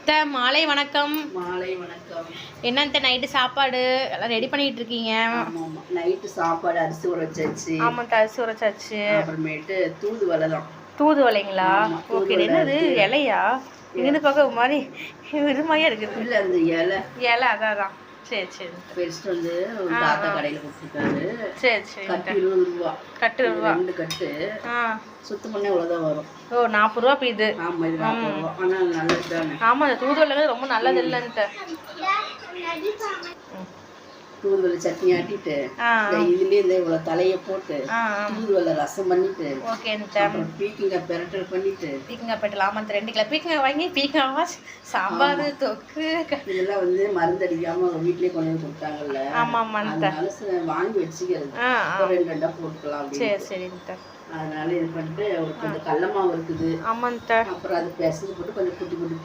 அத்தை மாலை வணக்கம். மாலை வணக்கம். என்னத்த நைட்டு சாப்பாடு எல்லாம் ரெடி பண்ணிட்டு இருக்கீங்க? ஆமாம், நைட்டு சாப்பாடு அரிசி ஊற வச்சாச்சு. ஆமாம், அரிசி ஊற வச்சாச்சு. அப்புறமேட்டு தூதுவளை தான். தூதுவளைங்களா? ஓகே. என்னது இலையா? இங்கிருந்து பார்க்க மாதிரி விரும்பாயா இருக்குது. இல்லை, அந்த இலை அதான். சரி சரி. பெருசுட்டு வந்து ஒரு தாத்தா கடையில் கொடுத்துருக்காரு. சரி சரி. கட்டு 20 ரூபா. கட்டு 20 ரூபா. 2 கட்டு. சுத்தம் பண்ணே இவ்வளோதான் வரும். ஓ, 40 ரூபா இது. ஆமாம், இது 40 ரூபா. ஆனால் நல்லது தானே. ஆமாம், அந்த தூதுவளை ரொம்ப நல்லது இல்லைன்ட்டு. தூதுவளை சட்னி ஆட்டிட்டு இதுலேயே இந்த இவ்வளோ தலையை போட்டு தூதுவளை ரசம் பண்ணிட்டு அப்புறம் பீக்கங்காய் பெரட்டல் பண்ணிட்டு பீக்கங்காய் பெரட்டல். ஆமாம், 2 கிலோ பீக்கங்காய் வாங்கி பீக்கங்காய் சாம்பார் தொக்கு இதெல்லாம் வந்து மருந்து அடிக்காம வீட்லயே கொண்டு வந்து கொடுத்தாங்கல்ல. ஆமாம், அதனால வாங்கி வச்சுக்கிறது. 2 போட்டுக்கலாம். சரி சரி. அதனால இது பண்ணிட்டு ஒரு கொஞ்சம் கடல மாவு இருக்குது. ஆமாம். அப்புறம் அது பெசஞ்சு போட்டு கொஞ்சம் குட்டி குட்டி